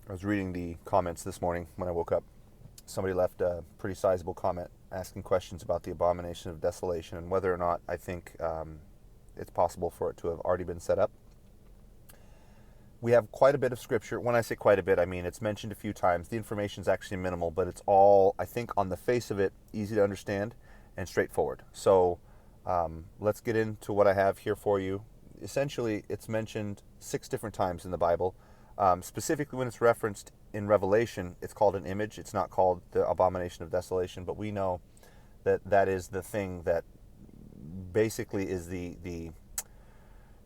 I was reading the comments this morning when I woke up. Somebody left a pretty sizable comment asking questions about the Abomination of Desolation and whether or not I think it's possible for it to have already been set up. We have quite a bit of scripture. When I say quite a bit, I mean it's mentioned a few times. The information is actually minimal, but it's all, I think, on the face of it, easy to understand and straightforward. So let's get into what I have here for you. Essentially, it's mentioned 6 different times in the Bible. Specifically, when it's referenced in Revelation, it's called an image. It's not called the Abomination of Desolation, but we know that that is the thing that basically is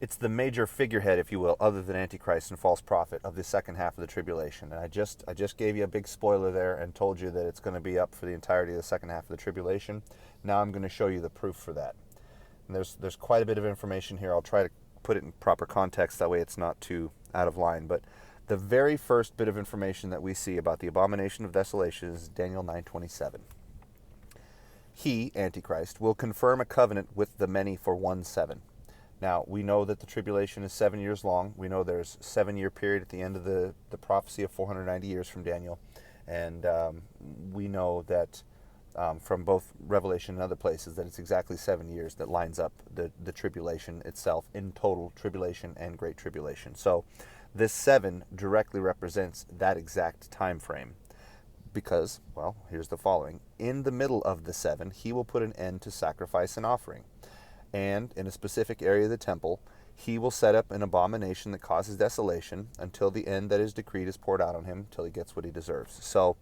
it's the major figurehead, if you will, other than Antichrist and false prophet of the second half of the tribulation. And I just gave you a big spoiler there and told you that it's going to be up for the entirety of the second half of the tribulation. Now I'm going to show you the proof for that. And there's quite a bit of information here. I'll try to put it in proper context, that way it's not too out of line. But the very first bit of information that we see about the Abomination of Desolation is Daniel 9:27. He, Antichrist, will confirm a covenant with the many for 1/7. Now, we know that the tribulation is 7 years long. We know there's a 7-year period at the end of the prophecy of 490 years from Daniel. And we know that from both Revelation and other places that it's exactly 7 years that lines up the tribulation itself in total, tribulation and great tribulation. So this 7 directly represents that exact time frame. Because, well, here's the following. In the middle of the 7, he will put an end to sacrifice and offering. And in a specific area of the temple, he will set up an abomination that causes desolation until the end that is decreed is poured out on him, until he gets what he deserves. So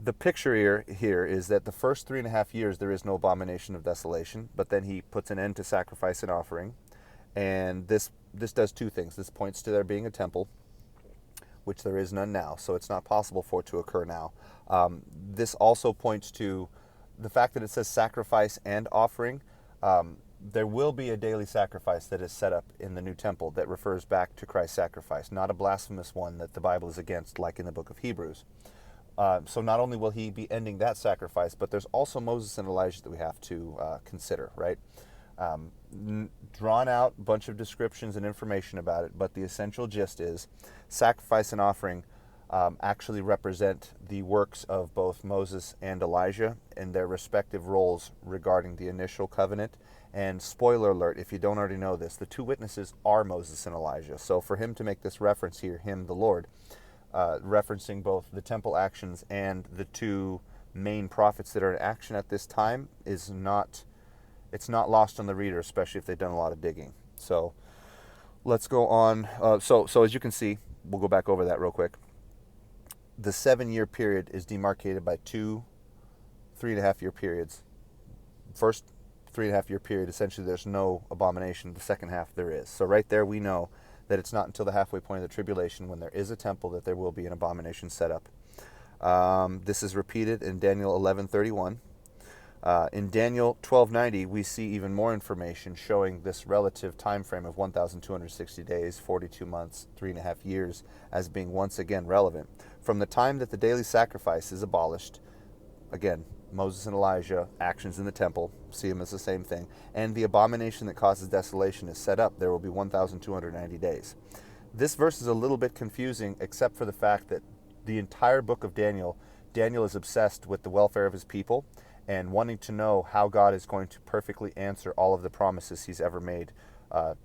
the picture here is that the first 3.5 years there is no abomination of desolation, but then he puts an end to sacrifice and offering. And this does 2 things. This points to there being a temple, which there is none now, so it's not possible for it to occur now. This also points to the fact that it says sacrifice and offering. There will be a daily sacrifice that is set up in the new temple that refers back to Christ's sacrifice, not a blasphemous one that the Bible is against, like in the book of Hebrews. So not only will he be ending that sacrifice, but there's also Moses and Elijah that we have to consider, right? Drawn out bunch of descriptions and information about it, but the essential gist is sacrifice and offering actually represent the works of both Moses and Elijah in their respective roles regarding the initial covenant. And spoiler alert, if you don't already know this, the 2 witnesses are Moses and Elijah. So for him to make this reference here, him, the Lord, referencing both the temple actions and the 2 main prophets that are in action at this time it's not lost on the reader, especially if they've done a lot of digging. So let's go on. So as you can see, we'll go back over that real quick. The 7-year period is demarcated by 2 3.5-year periods. First 3.5-year period, essentially there's no abomination. The second half there is. So right there we know that it's not until the halfway point of the tribulation, when there is a temple, that there will be an abomination set up. This is repeated in Daniel 11:31. In Daniel 12:90, we see even more information showing this relative time frame of 1,260 days, 42 months, 3.5 years, as being once again relevant. From the time that the daily sacrifice is abolished, again, Moses and Elijah, actions in the temple, see them as the same thing, and the abomination that causes desolation is set up, there will be 1,290 days. This verse is a little bit confusing, except for the fact that the entire book of Daniel is obsessed with the welfare of his people and wanting to know how God is going to perfectly answer all of the promises he's ever made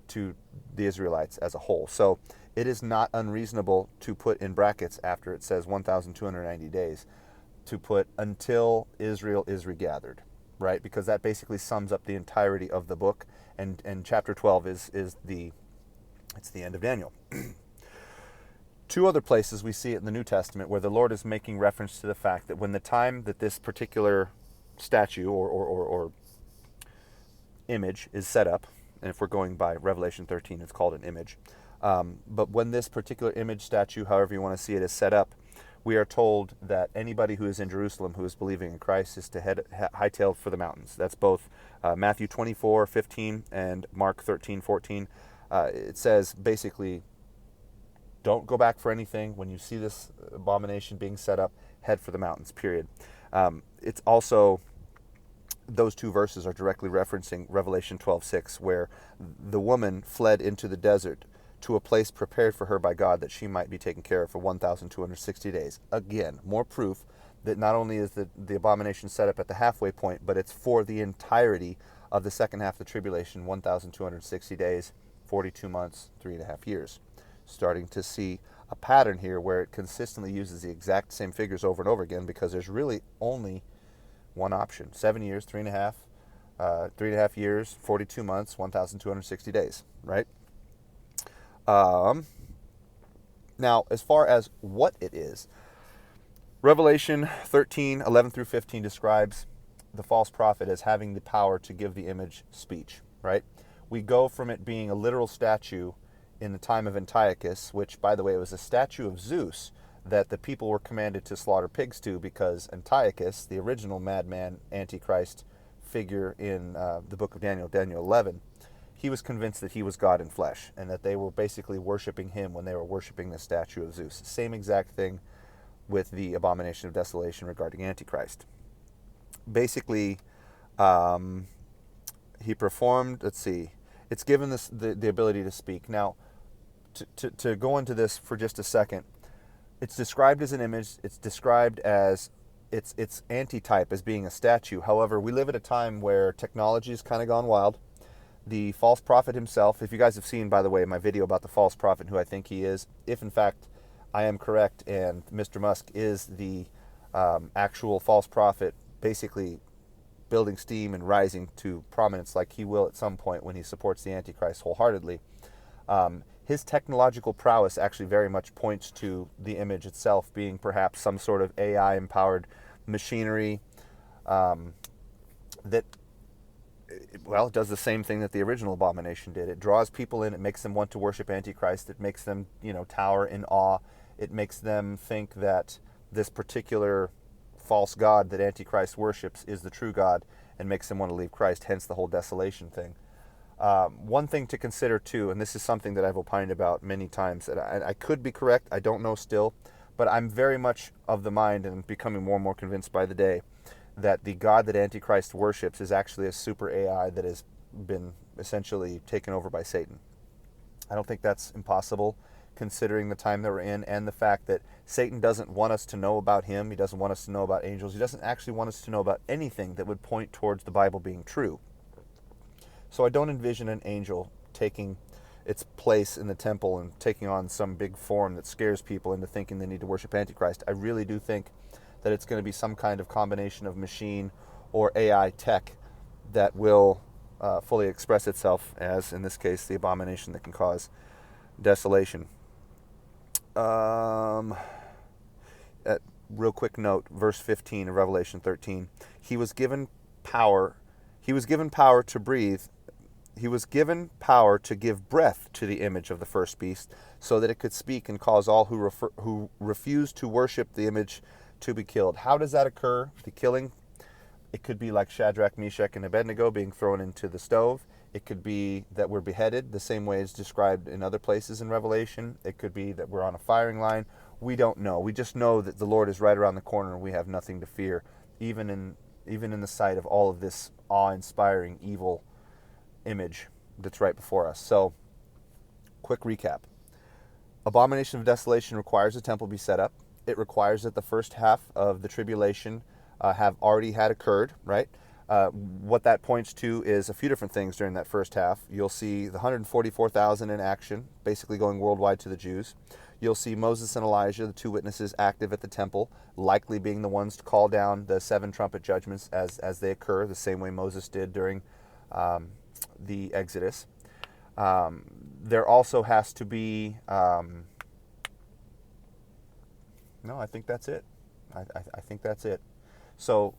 to the Israelites as a whole. So it is not unreasonable to put in brackets after it says 1,290 days, to put until Israel is regathered, right? Because that basically sums up the entirety of the book, and chapter 12 is the end of Daniel. 2 other places we see it in the New Testament where the Lord is making reference to the fact that when the time that this particular statue or image is set up, and if we're going by Revelation 13, it's called an image. But when this particular image, statue, however you want to see it, is set up, we are told that anybody who is in Jerusalem who is believing in Christ is to hightail for the mountains. That's both Matthew 24:15 and Mark 13:14. It says basically, don't go back for anything. When you see this abomination being set up, head for the mountains, period. It's also, those 2 verses are directly referencing Revelation 12:6, where the woman fled into the desert to a place prepared for her by God that she might be taken care of for 1,260 days. Again, more proof that not only is the abomination set up at the halfway point, but it's for the entirety of the second half of the tribulation, 1,260 days, 42 months, 3.5 years. Starting to see a pattern here where it consistently uses the exact same figures over and over again, because there's really only one option: 7 years, 3.5 years, 42 months, 1,260 days, right? Now, as far as what it is, Revelation 13, 11 through 15 describes the false prophet as having the power to give the image speech, right? We go from it being a literal statue in the time of Antiochus, which, by the way, was a statue of Zeus that the people were commanded to slaughter pigs to, because Antiochus, the original madman Antichrist figure in the book of Daniel, Daniel 11, he was convinced that he was God in flesh, and that they were basically worshiping him when they were worshiping the statue of Zeus. Same exact thing with the Abomination of Desolation regarding Antichrist. Basically, he performed, let's see, it's given this the ability to speak. Now, to go into this for just a second, it's described as an image, it's described as its antitype as being a statue. However, we live at a time where technology has kind of gone wild. The false prophet himself, if you guys have seen, by the way, my video about the false prophet and who I think he is, if in fact I am correct and Mr. Musk is the actual false prophet, basically building steam and rising to prominence like he will at some point when he supports the Antichrist wholeheartedly, his technological prowess actually very much points to the image itself being perhaps some sort of AI-empowered machinery that, well, it does the same thing that the original Abomination did. It draws people in. It makes them want to worship Antichrist. It makes them, tower in awe. It makes them think that this particular false god that Antichrist worships is the true God, and makes them want to leave Christ, hence the whole desolation thing. One thing to consider too, and this is something that I've opined about many times, and I could be correct, I don't know still, but I'm very much of the mind and becoming more and more convinced by the day that the God that Antichrist worships is actually a super AI that has been essentially taken over by Satan. I don't think that's impossible, considering the time that we're in and the fact that Satan doesn't want us to know about him. He doesn't want us to know about angels. He doesn't actually want us to know about anything that would point towards the Bible being true. So I don't envision an angel taking its place in the temple and taking on some big form that scares people into thinking they need to worship Antichrist. I really do think that it's going to be some kind of combination of machine or AI tech that will fully express itself as, in this case, the abomination that can cause desolation. Real quick note, verse 15 of Revelation 13. He was given power to breathe. He was given power to give breath to the image of the first beast, so that it could speak and cause all who refuse to worship the image to be killed. How does that occur? The killing, it could be like Shadrach, Meshach, and Abednego being thrown into the stove. It could be that we're beheaded, the same way as described in other places in Revelation. It could be that we're on a firing line. We don't know. We just know that the Lord is right around the corner and we have nothing to fear, even in the sight of all of this awe-inspiring evil image that's right before us. So, quick recap. Abomination of Desolation requires a temple be set up. It requires that the first half of the tribulation have already had occurred, right? What that points to is a few different things during that first half. You'll see the 144,000 in action, basically going worldwide to the Jews. You'll see Moses and Elijah, the two witnesses, active at the temple, likely being the ones to call down the 7 trumpet judgments as they occur, the same way Moses did during the Exodus. There also has to be... No, I think that's it. I think that's it. So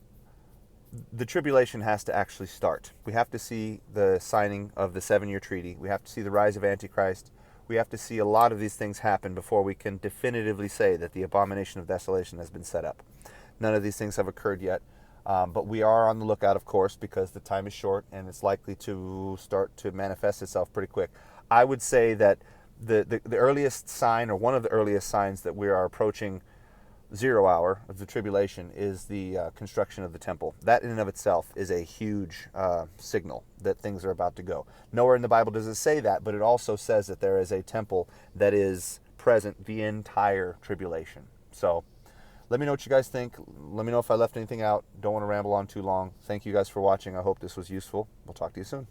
the tribulation has to actually start. We have to see the signing of the 7-year treaty. We have to see the rise of Antichrist. We have to see a lot of these things happen before we can definitively say that the Abomination of Desolation has been set up. None of these things have occurred yet, but we are on the lookout, of course, because the time is short and it's likely to start to manifest itself pretty quick. I would say that the earliest sign, or one of the earliest signs that we are approaching 0 hour of the tribulation is the construction of the temple. That in and of itself is a huge signal that things are about to go. Nowhere in the Bible does it say that, but it also says that there is a temple that is present the entire tribulation. So let me know what you guys think. Let me know if I left anything out. Don't want to ramble on too long. Thank you guys for watching. I hope this was useful. We'll talk to you soon.